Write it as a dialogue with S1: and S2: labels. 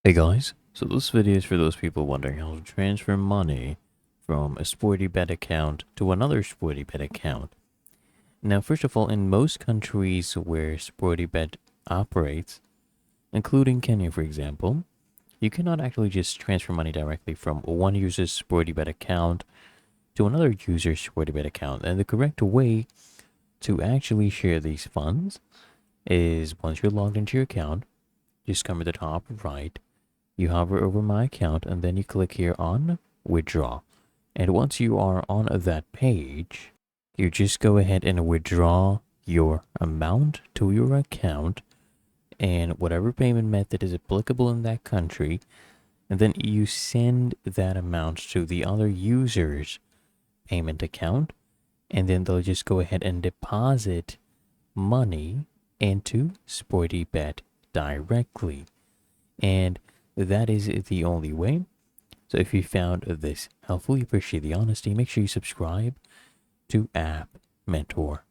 S1: Hey guys, so this video is for those people wondering how to transfer money from a SportyBet account to another SportyBet account. Now, first of all, in most countries where SportyBet operates, including Kenya for example, you cannot actually just transfer money directly from one user's SportyBet account to another user's SportyBet account. And the correct way to actually share these funds is once you're logged into your account, just come to the top right. You hover over my account and then you click here on withdraw. And once you are on that page, you just go ahead and withdraw your amount to your account and whatever payment method is applicable in that country. And then you send that amount to the other user's payment account. And then they'll just go ahead and deposit money into SportyBet directly. And that is the only way. So if you found this helpful, you appreciate the honesty, make sure you subscribe to App Mentor.